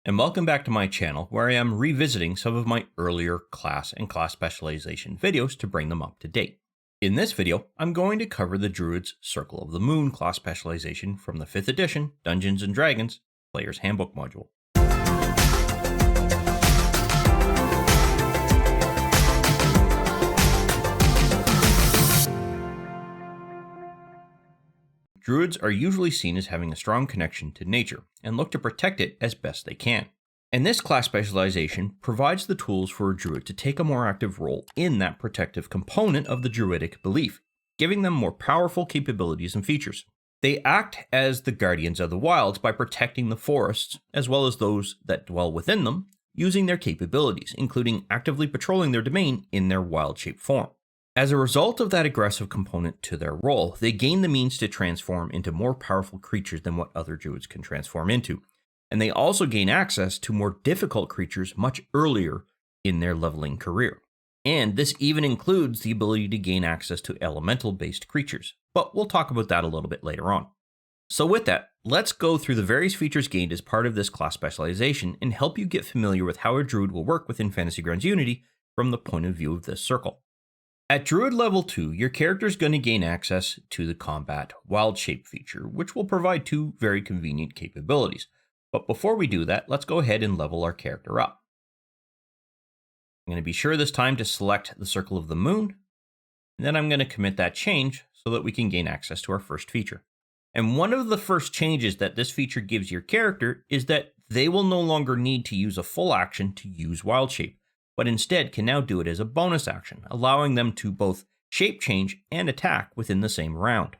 and welcome back to my channel where I am revisiting some of my earlier class and class specialization videos to bring them up to date. In this video, I'm going to cover the Druid's Circle of the Moon class specialization from the 5th edition Dungeons & Dragons Player's Handbook module. Druids are usually seen as having a strong connection to nature and look to protect it as best they can. And this class specialization provides the tools for a druid to take a more active role in that protective component of the druidic belief, giving them more powerful capabilities and features. They act as the guardians of the wilds by protecting the forests as well as those that dwell within them, using their capabilities, including actively patrolling their domain in their wild-shaped form. As a result of that aggressive component to their role, they gain the means to transform into more powerful creatures than what other druids can transform into. And they also gain access to more difficult creatures much earlier in their leveling career. And this even includes the ability to gain access to elemental-based creatures. But we'll talk about that a little bit later on. So with that, let's go through the various features gained as part of this class specialization and help you get familiar with how a druid will work within Fantasy Grounds Unity from the point of view of this circle. At Druid level 2, your character is going to gain access to the Combat Wild Shape feature, which will provide two very convenient capabilities. But before we do that, let's go ahead and level our character up. I'm going to be sure this time to select the Circle of the Moon, and then I'm going to commit that change so that we can gain access to our first feature. And one of the first changes that this feature gives your character is that they will no longer need to use a full action to use Wild Shape, but instead can now do it as a bonus action, allowing them to both shape change and attack within the same round.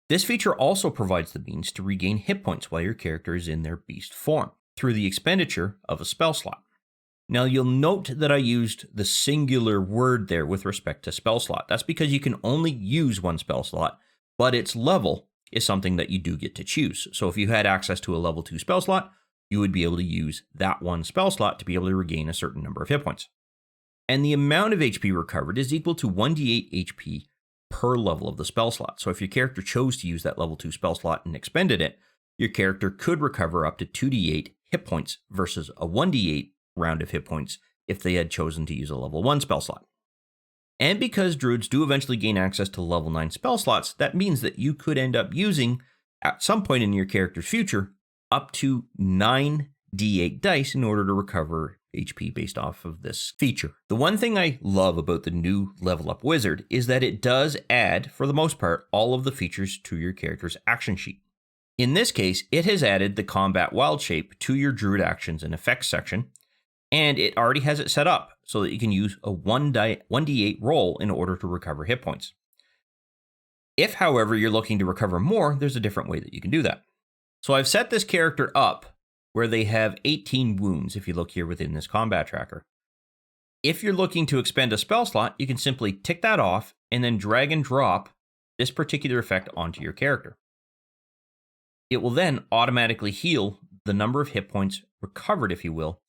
This feature also provides the means to regain hit points while your character is in their beast form, through the expenditure of a spell slot. Now you'll note that I used the singular word there with respect to spell slot. That's because you can only use one spell slot, but its level is something that you do get to choose. So if you had access to a level 2 spell slot, you would be able to use that one spell slot to be able to regain a certain number of hit points. And the amount of HP recovered is equal to 1d8 HP per level of the spell slot. So if your character chose to use that level 2 spell slot and expended it, your character could recover up to 2d8 hit points versus a 1d8 round of hit points if they had chosen to use a level 1 spell slot. And because druids do eventually gain access to level 9 spell slots, that means that you could end up using, at some point in your character's future, up to 9d8 dice in order to recover HP based off of this feature. The one thing I love about the new Level Up Wizard is that it does add, for the most part, all of the features to your character's action sheet. In this case, it has added the Combat Wild Shape to your Druid Actions and Effects section, and it already has it set up so that you can use a 1d8 roll in order to recover hit points. If, however, you're looking to recover more, there's a different way that you can do that. So I've set this character up where they have 18 wounds if you look here within this combat tracker. If you're looking to expend a spell slot, you can simply tick that off and then drag and drop this particular effect onto your character. It will then automatically heal the number of hit points recovered, if you will,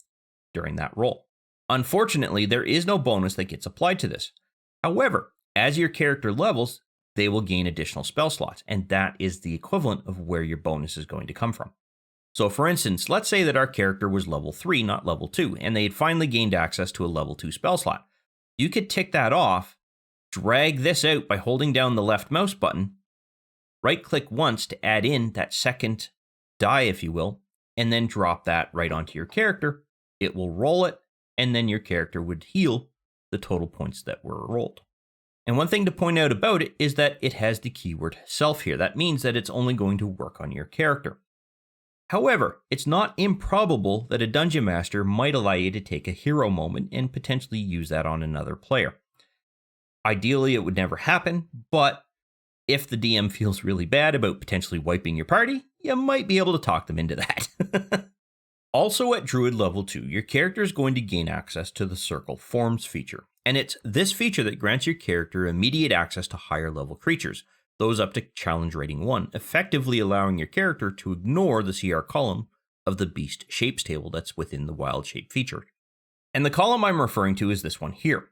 during that roll. Unfortunately, there is no bonus that gets applied to this. However, as your character levels, they will gain additional spell slots, and that is the equivalent of where your bonus is going to come from. So for instance, let's say that our character was level 3, not level 2, and they had finally gained access to a level 2 spell slot. You could tick that off, drag this out by holding down the left mouse button, right-click once to add in that second die, if you will, and then drop that right onto your character. It will roll it, and then your character would heal the total points that were rolled. And one thing to point out about it is that it has the keyword self here. That means that it's only going to work on your character. However, it's not improbable that a dungeon master might allow you to take a hero moment and potentially use that on another player. Ideally, it would never happen, but if the DM feels really bad about potentially wiping your party, you might be able to talk them into that. Also at Druid level 2, your character is going to gain access to the Circle Forms feature, and it's this feature that grants your character immediate access to higher level creatures, those up to challenge rating 1, effectively allowing your character to ignore the CR column of the Beast Shapes table that's within the Wild Shape feature. And the column I'm referring to is this one here.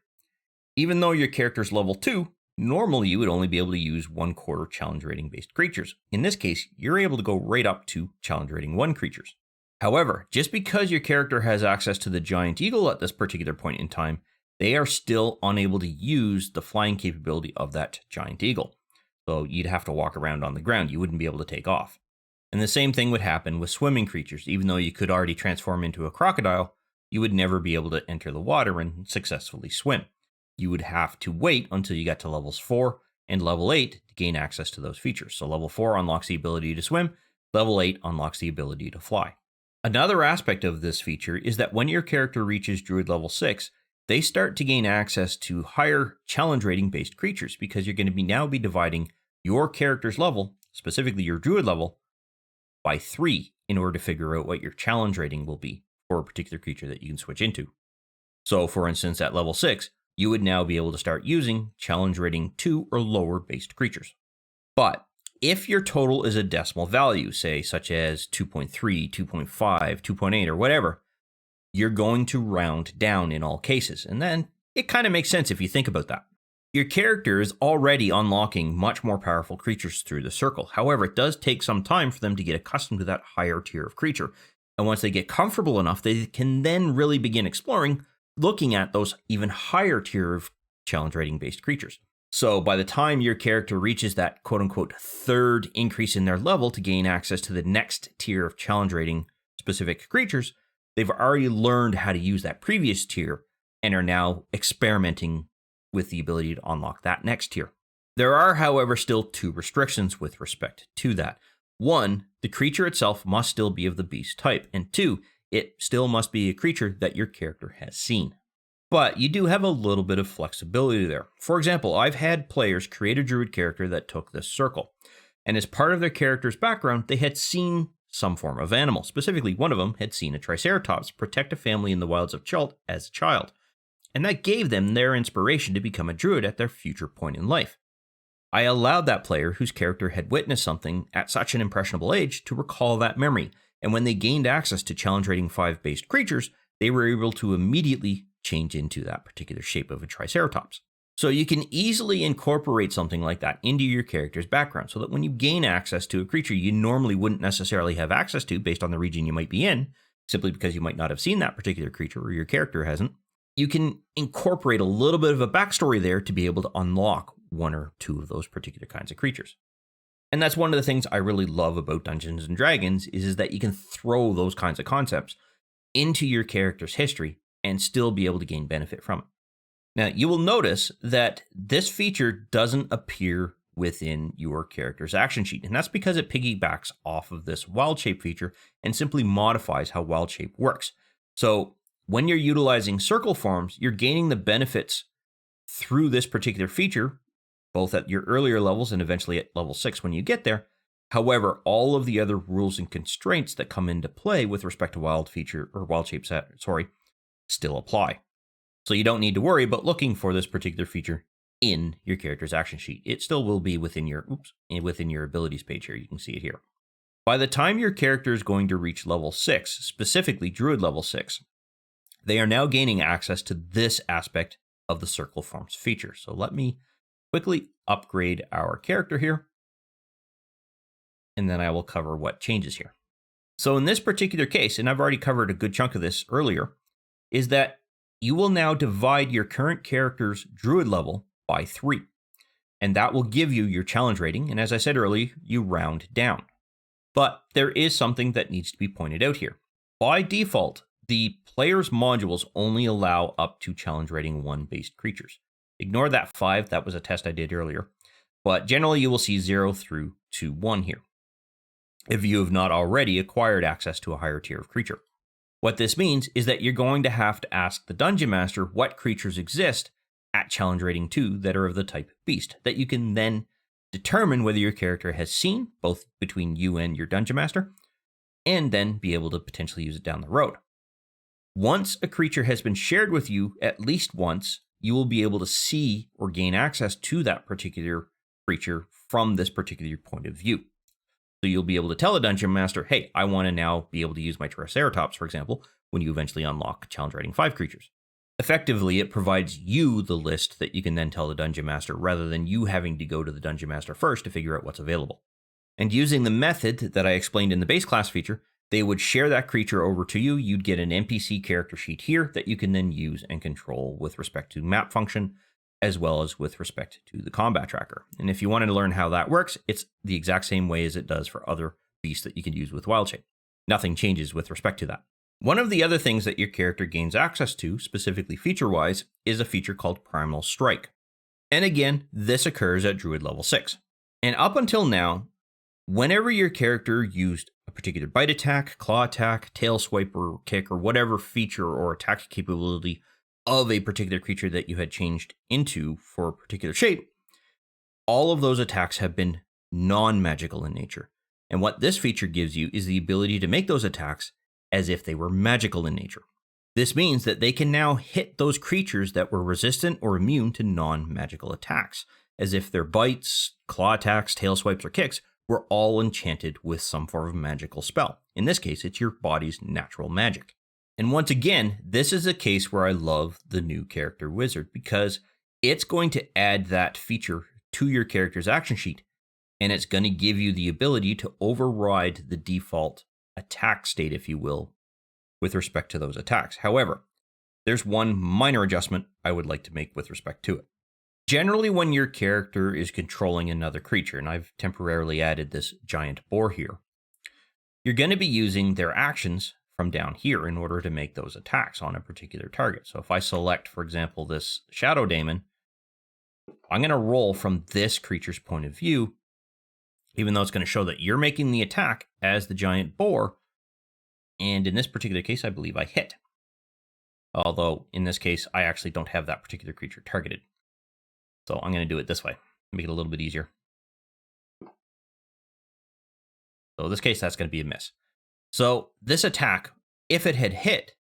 Even though your character's level 2, normally you would only be able to use 1/4 challenge rating based creatures. In this case, you're able to go right up to challenge rating 1 creatures. However, just because your character has access to the giant eagle at this particular point in time, they are still unable to use the flying capability of that giant eagle. So you'd have to walk around on the ground. You wouldn't be able to take off. And the same thing would happen with swimming creatures. Even though you could already transform into a crocodile, you would never be able to enter the water and successfully swim. You would have to wait until you got to levels 4 and level 8 to gain access to those features. So level 4 unlocks the ability to swim, level 8 unlocks the ability to fly. Another aspect of this feature is that when your character reaches Druid level 6, they start to gain access to higher challenge rating based creatures because you're going to now be dividing your character's level, specifically your Druid level, by 3 in order to figure out what your challenge rating will be for a particular creature that you can switch into. So for instance, at level 6, you would now be able to start using challenge rating 2 or lower based creatures. But if your total is a decimal value, say such as 2.3, 2.5, 2.8, or whatever, you're going to round down in all cases. And then it kind of makes sense if you think about that. Your character is already unlocking much more powerful creatures through the circle. However, it does take some time for them to get accustomed to that higher tier of creature. And once they get comfortable enough, they can then really begin exploring, looking at those even higher tier of challenge rating based creatures. So by the time your character reaches that quote unquote third increase in their level to gain access to the next tier of challenge rating specific creatures, they've already learned how to use that previous tier and are now experimenting with the ability to unlock that next tier. There are, however, still 2 restrictions with respect to that. 1, the creature itself must still be of the beast type, and 2, it still must be a creature that your character has seen. But you do have a little bit of flexibility there. For example, I've had players create a Druid character that took this circle, and as part of their character's background, they had seen some form of animal. Specifically, one of them had seen a Triceratops protect a family in the wilds of Chult as a child, and that gave them their inspiration to become a Druid at their future point in life. I allowed that player whose character had witnessed something at such an impressionable age to recall that memory, and when they gained access to challenge rating 5 based creatures, they were able to immediately change into that particular shape of a Triceratops. So you can easily incorporate something like that into your character's background so that when you gain access to a creature you normally wouldn't necessarily have access to based on the region you might be in, simply because you might not have seen that particular creature or your character hasn't, you can incorporate a little bit of a backstory there to be able to unlock 1 or 2 of those particular kinds of creatures. And that's one of the things I really love about Dungeons and Dragons is that you can throw those kinds of concepts into your character's history and still be able to gain benefit from it. Now, you will notice that this feature doesn't appear within your character's action sheet, and that's because it piggybacks off of this wild shape feature and simply modifies how wild shape works. So when you're utilizing circle forms, you're gaining the benefits through this particular feature, both at your earlier levels and eventually at level 6 when you get there. However, all of the other rules and constraints that come into play with respect to wild shape still apply. So you don't need to worry about looking for this particular feature in your character's action sheet. It still will be within your abilities page here. You can see it here. By the time your character is going to reach level 6, specifically Druid level 6, they are now gaining access to this aspect of the circle forms feature. So let me quickly upgrade our character here, and then I will cover what changes here. So in this particular case, and I've already covered a good chunk of this earlier, is that you will now divide your current character's Druid level by 3. And that will give you your challenge rating, and as I said earlier, you round down. But there is something that needs to be pointed out here. By default, the player's modules only allow up to challenge rating 1 based creatures. Ignore that 5, that was a test I did earlier. But generally you will see 0 through to 1 here, if you have not already acquired access to a higher tier of creature. What this means is that you're going to have to ask the Dungeon Master what creatures exist at challenge rating 2 that are of the type beast, that you can then determine whether your character has seen, both between you and your Dungeon Master, and then be able to potentially use it down the road. Once a creature has been shared with you at least once, you will be able to see or gain access to that particular creature from this particular point of view. So you'll be able to tell the Dungeon Master, hey, I want to now be able to use my Triceratops, for example, when you eventually unlock challenge rating 5 creatures. Effectively, it provides you the list that you can then tell the Dungeon Master, rather than you having to go to the Dungeon Master first to figure out what's available. And using the method that I explained in the base class feature, They would share that creature over to you. You'd get an NPC character sheet here that you can then use and control with respect to map function, as well as with respect to the combat tracker. And if you wanted to learn how that works, it's the exact same way as it does for other beasts that you can use with Wild Shape. Nothing changes with respect to that. One of the other things that your character gains access to, specifically feature-wise, is a feature called Primal Strike. And again, this occurs at Druid level 6. And up until now, whenever your character used a particular bite attack, claw attack, tail swipe or kick, or whatever feature or attack capability of a particular creature that you had changed into for a particular shape, all of those attacks have been non-magical in nature. And what this feature gives you is the ability to make those attacks as if they were magical in nature. This means that they can now hit those creatures that were resistant or immune to non-magical attacks, as if their bites, claw attacks, tail swipes, or kicks were all enchanted with some form of magical spell. In this case, it's your body's natural magic. And once again, this is a case where I love the new character wizard, because it's going to add that feature to your character's action sheet, and it's going to give you the ability to override the default attack state, if you will, with respect to those attacks. However, there's one minor adjustment I would like to make with respect to it. Generally, when your character is controlling another creature, and I've temporarily added this giant boar here, you're going to be using their actions from down here in order to make those attacks on a particular target. So if I select, for example, this Shadow Daemon, I'm going to roll from this creature's point of view, even though it's going to show that you're making the attack as the giant boar. And in this particular case, I believe I hit. Although in this case, I actually don't have that particular creature targeted. So I'm going to do it this way, make it a little bit easier. So in this case, that's going to be a miss. So this attack, if it had hit,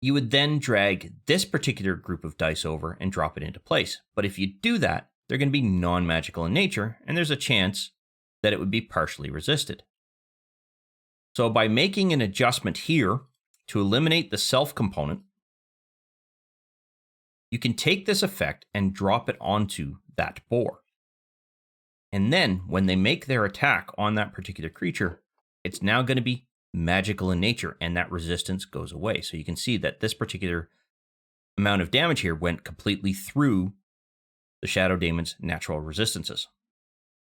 you would then drag this particular group of dice over and drop it into place. But if you do that, they're going to be non-magical in nature, and there's a chance that it would be partially resisted. So by making an adjustment here to eliminate the self component, you can take this effect and drop it onto that boar. And then when they make their attack on that particular creature, it's now going to be magical in nature, and that resistance goes away. So you can see that this particular amount of damage here went completely through the Shadow Daemon's natural resistances.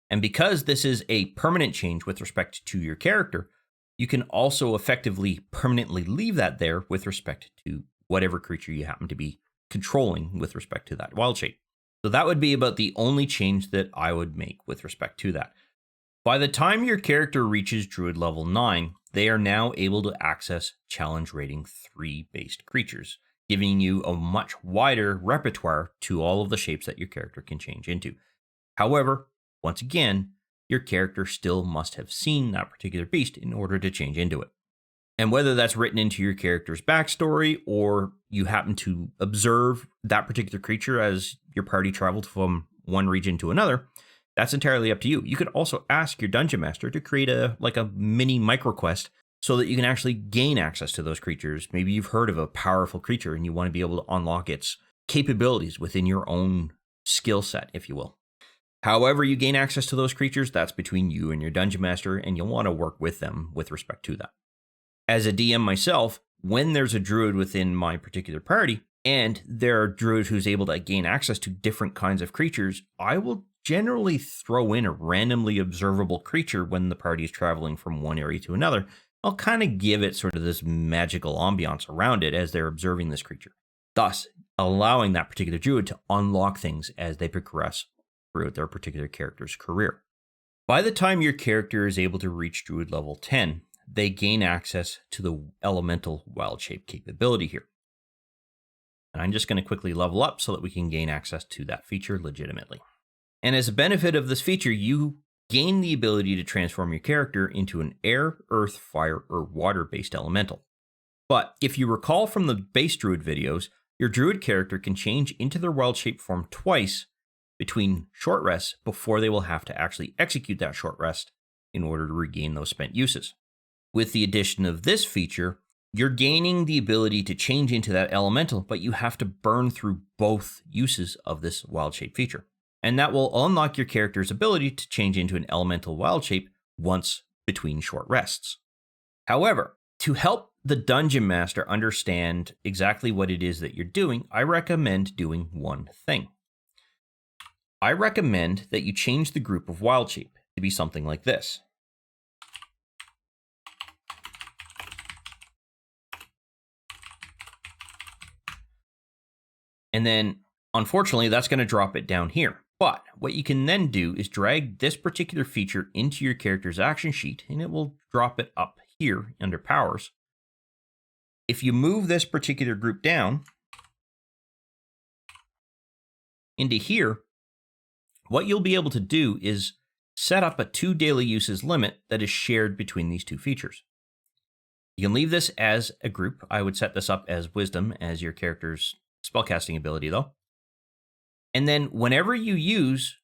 And because this is a permanent change with respect to your character, you can also effectively permanently leave that there with respect to whatever creature you happen to be controlling with respect to that wild shape. So that would be about the only change that I would make with respect to that. By the time your character reaches Druid level 9, they are now able to access challenge rating 3 based creatures, giving you a much wider repertoire to all of the shapes that your character can change into. However, once again, your character still must have seen that particular beast in order to change into it. And whether that's written into your character's backstory, or you happen to observe that particular creature as your party traveled from one region to another, that's entirely up to you. You could also ask your dungeon master to create a mini micro quest so that you can actually gain access to those creatures. Maybe you've heard of a powerful creature and you want to be able to unlock its capabilities within your own skill set, if you will. However you gain access to those creatures, that's between you and your dungeon master, and you'll want to work with them with respect to that. As a DM myself, when there's a druid within my particular party, and there are druids who's able to gain access to different kinds of creatures, I will generally throw in a randomly observable creature when the party is traveling from one area to another. I'll kind of give it sort of this magical ambiance around it as they're observing this creature, thus allowing that particular druid to unlock things as they progress throughout their particular character's career. By the time your character is able to reach Druid level 10, they gain access to the elemental wild shape capability here. And I'm just going to quickly level up so that we can gain access to that feature legitimately. And as a benefit of this feature, you gain the ability to transform your character into an air, earth, fire, or water-based elemental. But if you recall from the base Druid videos, your Druid character can change into their wild shape form twice between short rests before they will have to actually execute that short rest in order to regain those spent uses. With the addition of this feature, you're gaining the ability to change into that elemental, but you have to burn through both uses of this wild shape feature. And that will unlock your character's ability to change into an elemental wild shape once between short rests. However, to help the Dungeon Master understand exactly what it is that you're doing, I recommend doing one thing. I recommend that you change the group of wild shape to be something like this. And then, unfortunately, that's going to drop it down here. But what you can then do is drag this particular feature into your character's action sheet, and it will drop it up here under powers. If you move this particular group down into here, what you'll be able to do is set up a 2 daily uses limit that is shared between these two features. You can leave this as a group. I would set this up as Wisdom as your character's spellcasting ability, though. And then whenever you use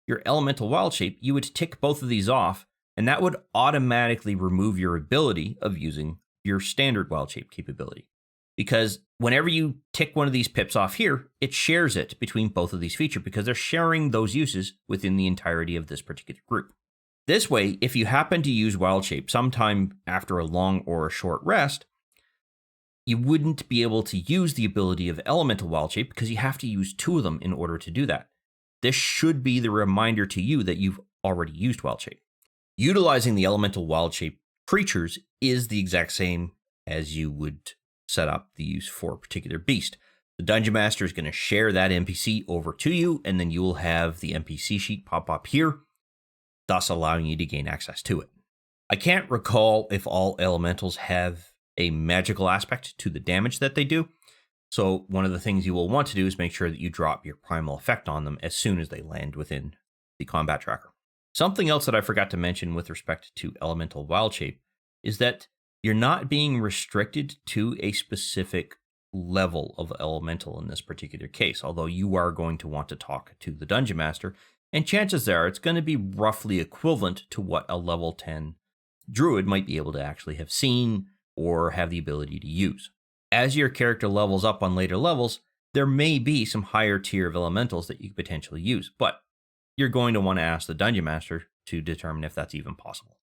your elemental wild shape, you would tick both of these off, and that would automatically remove your ability of using your standard wild shape capability. Because whenever you tick one of these pips off here, it shares it between both of these features because they're sharing those uses within the entirety of this particular group. This way, if you happen to use wild shape sometime after a long or a short rest, you wouldn't be able to use the ability of elemental wild shape because you have to use 2 of them in order to do that. This should be the reminder to you that you've already used wild shape. Utilizing the elemental wild shape creatures is the exact same as you would set up the use for a particular beast. The Dungeon Master is going to share that NPC over to you, and then you will have the NPC sheet pop up here, thus allowing you to gain access to it. I can't recall if all elementals have a magical aspect to the damage that they do, so one of the things you will want to do is make sure that you drop your primal effect on them as soon as they land within the combat tracker. Something else that I forgot to mention with respect to elemental wild shape is that you're not being restricted to a specific level of elemental in this particular case, although you are going to want to talk to the Dungeon Master, and chances are it's going to be roughly equivalent to what a level 10 Druid might be able to actually have seen or have the ability to use. As your character levels up on later levels, there may be some higher tier of elementals that you could potentially use, but you're going to want to ask the Dungeon Master to determine if that's even possible.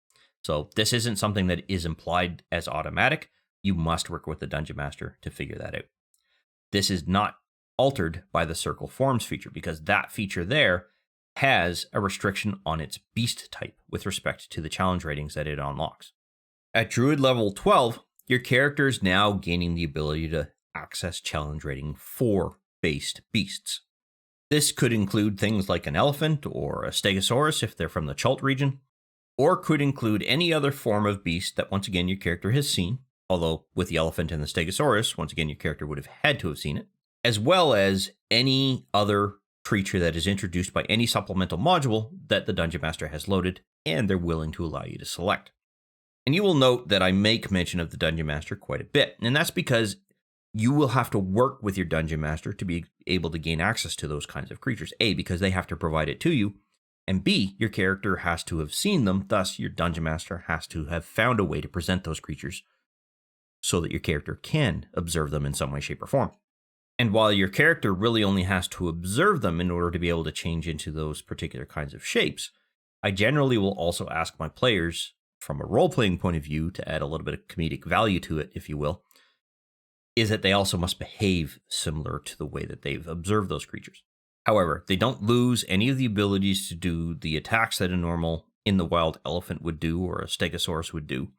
So this isn't something that is implied as automatic. You must work with the Dungeon Master to figure that out. This is not altered by the Circle Forms feature because that feature there has a restriction on its beast type with respect to the challenge ratings that it unlocks. At Druid level 12, your character is now gaining the ability to access challenge rating 4 based beasts. This could include things like an elephant or a stegosaurus if they're from the Chult region, or could include any other form of beast that once again your character has seen, although with the elephant and the stegosaurus, once again your character would have had to have seen it, as well as any other creature that is introduced by any supplemental module that the Dungeon Master has loaded and they're willing to allow you to select. And you will note that I make mention of the Dungeon Master quite a bit, and that's because you will have to work with your Dungeon Master to be able to gain access to those kinds of creatures. A, because they have to provide it to you, and B, your character has to have seen them, thus your Dungeon Master has to have found a way to present those creatures so that your character can observe them in some way, shape, or form. And while your character really only has to observe them in order to be able to change into those particular kinds of shapes, I generally will also ask my players, from a role-playing point of view, to add a little bit of comedic value to it, if you will, is that they also must behave similar to the way that they've observed those creatures. However, they don't lose any of the abilities to do the attacks that a normal in the wild elephant would do or a stegosaurus would do,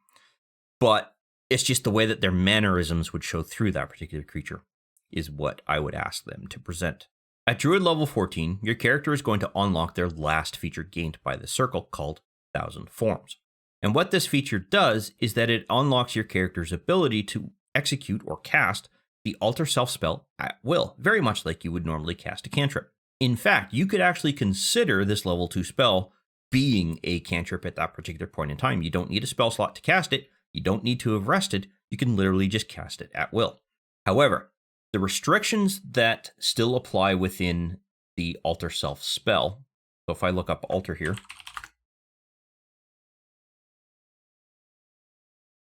but it's just the way that their mannerisms would show through that particular creature is what I would ask them to present. At Druid level 14, your character is going to unlock their last feature gained by the circle called 1000 Forms. And what this feature does is that it unlocks your character's ability to execute or cast the Alter Self spell at will, very much like you would normally cast a cantrip. In fact, you could actually consider this level 2 spell being a cantrip at that particular point in time. You don't need a spell slot to cast it. You don't need to have rested. You can literally just cast it at will. However, the restrictions that still apply within the Alter Self spell, so if I look up Alter here,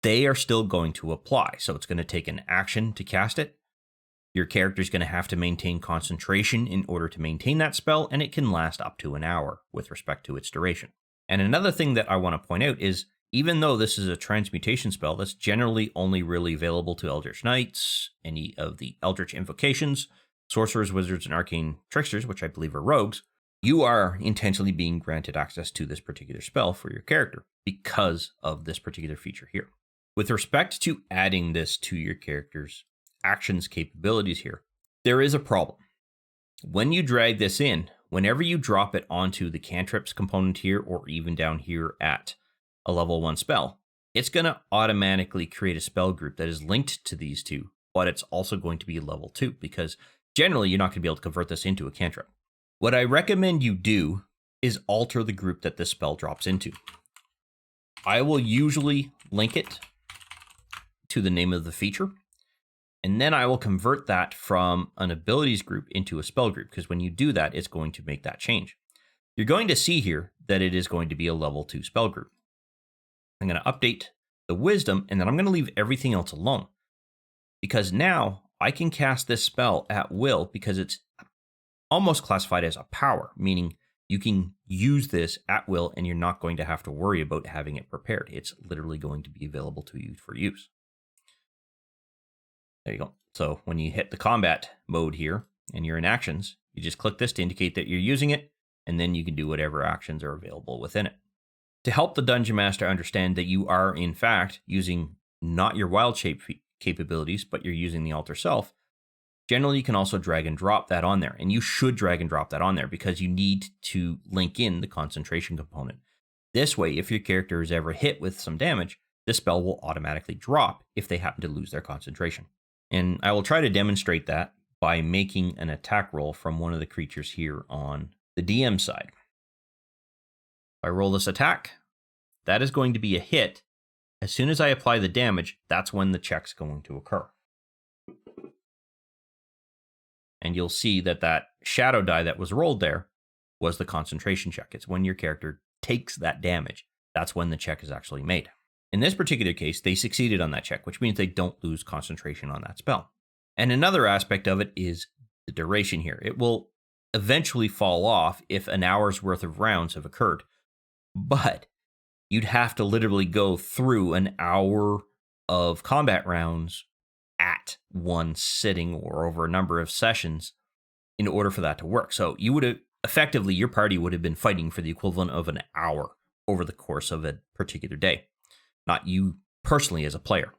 they are still going to apply. So it's going to take an action to cast it. Your character is going to have to maintain concentration in order to maintain that spell, and it can last up to an hour with respect to its duration. And another thing that I want to point out is Even though this is a transmutation spell that's generally only really available to Eldritch Knights, any of the Eldritch invocations, sorcerers, wizards, and arcane tricksters, which I believe are rogues, you are intentionally being granted access to this particular spell for your character because of this particular feature here. With respect to adding this to your character's actions capabilities here, there is a problem. When you drag this in, whenever you drop it onto the cantrips component here, or even down here at a level 1 spell, it's going to automatically create a spell group that is linked to these two, but it's also going to be level 2, because generally you're not going to be able to convert this into a cantrip. What I recommend you do is alter the group that this spell drops into. I will usually link it to the name of the feature, and then I will convert that from an abilities group into a spell group, because when you do that, it's going to make that change. You're going to see here that it is going to be a level 2 spell group. I'm going to update the wisdom, and then I'm going to leave everything else alone, because now I can cast this spell at will, because it's almost classified as a power, meaning you can use this at will and you're not going to have to worry about having it prepared. It's literally going to be available to you for use. There you go. So when you hit the combat mode here and you're in actions, you just click this to indicate that you're using it, and then you can do whatever actions are available within it. To help the Dungeon Master understand that you are, in fact, using not your wild shape capabilities, but you're using the alter self, generally you can also drag and drop that on there. And you should drag and drop that on there because you need to link in the concentration component. This way, if your character is ever hit with some damage, this spell will automatically drop if they happen to lose their concentration. And I will try to demonstrate that by making an attack roll from one of the creatures here on the DM side. If I roll this attack, that is going to be a hit. As soon as I apply the damage, that's when the check's going to occur. And you'll see that that shadow die that was rolled there was the concentration check. It's when your character takes that damage. That's when the check is actually made. In this particular case, they succeeded on that check, which means they don't lose concentration on that spell. And another aspect of it is the duration here. It will eventually fall off if an hour's worth of rounds have occurred. But you'd have to literally go through an hour of combat rounds at one sitting or over a number of sessions in order for that to work. So you would have effectively, your party would have been fighting for the equivalent of an hour over the course of a particular day, not you personally as a player.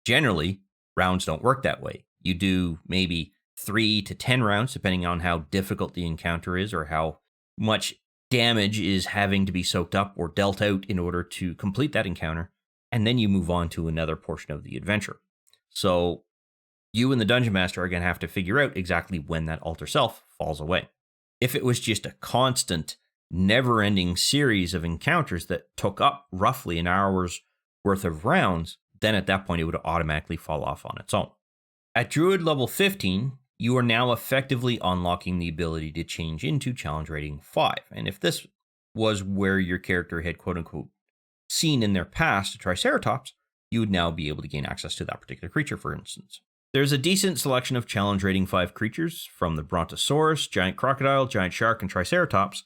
Generally, rounds don't work that way. You do maybe 3 to 10 rounds, depending on how difficult the encounter is or how much damage is having to be soaked up or dealt out in order to complete that encounter, and then you move on to another portion of the adventure. So you and the Dungeon Master are going to have to figure out exactly when that alter self falls away. If it was just a constant, never-ending series of encounters that took up roughly an hour's worth of rounds, then at that point it would automatically fall off on its own. At Druid level 15, you are now effectively unlocking the ability to change into challenge rating 5. And if this was where your character had quote-unquote seen in their past a Triceratops, you would now be able to gain access to that particular creature, for instance. There's a decent selection of challenge rating 5 creatures from the Brontosaurus, Giant Crocodile, Giant Shark, and Triceratops.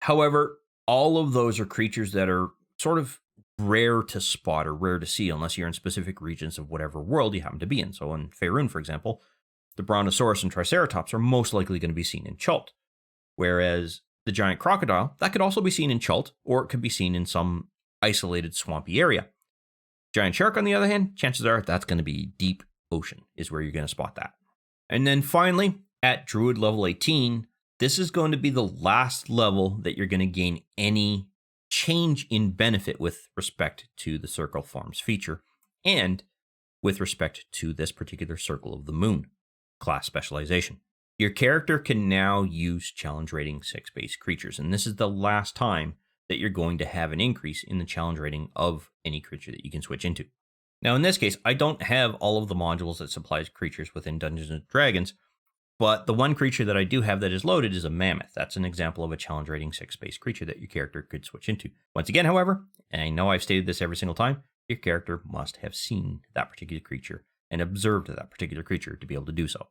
However, all of those are creatures that are sort of rare to spot or rare to see unless you're in specific regions of whatever world you happen to be in. So in Faerun, for example, the Brontosaurus and Triceratops are most likely going to be seen in Chult, whereas the Giant Crocodile, that could also be seen in Chult, or it could be seen in some isolated swampy area. Giant Shark, on the other hand, chances are that's going to be deep ocean is where you're going to spot that. And then finally, at Druid level 18, this is going to be the last level that you're going to gain any change in benefit with respect to the Circle Forms feature, and with respect to this particular Circle of the Moon class specialization. Your character can now use challenge rating 6 base creatures, and this is the last time that you're going to have an increase in the challenge rating of any creature that you can switch into. Now, in this case, I don't have all of the modules that supplies creatures within Dungeons & Dragons, but the one creature that I do have that is loaded is a mammoth. That's an example of a challenge rating 6 base creature that your character could switch into. Once again, however, and I know I've stated this every single time, your character must have seen that particular creature and observed that particular creature to be able to do so.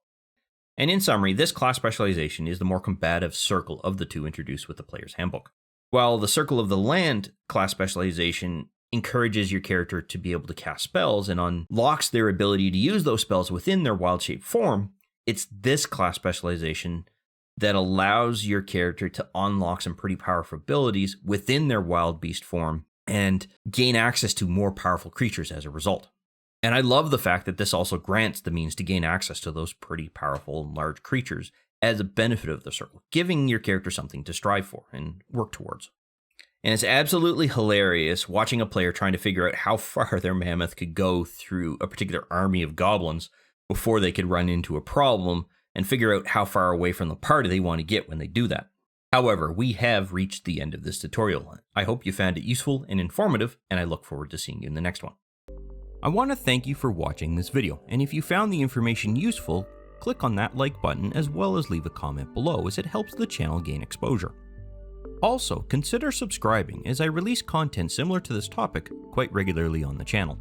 And in summary, this class specialization is the more combative circle of the two introduced with the player's handbook. While the Circle of the Land class specialization encourages your character to be able to cast spells and unlocks their ability to use those spells within their wild shape form, it's this class specialization that allows your character to unlock some pretty powerful abilities within their wild beast form and gain access to more powerful creatures as a result. And I love the fact that this also grants the means to gain access to those pretty powerful and large creatures as a benefit of the circle, giving your character something to strive for and work towards. And it's absolutely hilarious watching a player trying to figure out how far their mammoth could go through a particular army of goblins before they could run into a problem and figure out how far away from the party they want to get when they do that. However, we have reached the end of this tutorial. I hope you found it useful and informative, and I look forward to seeing you in the next one. I want to thank you for watching this video, and if you found the information useful, click on that like button as well as leave a comment below, as it helps the channel gain exposure. Also, consider subscribing, as I release content similar to this topic quite regularly on the channel.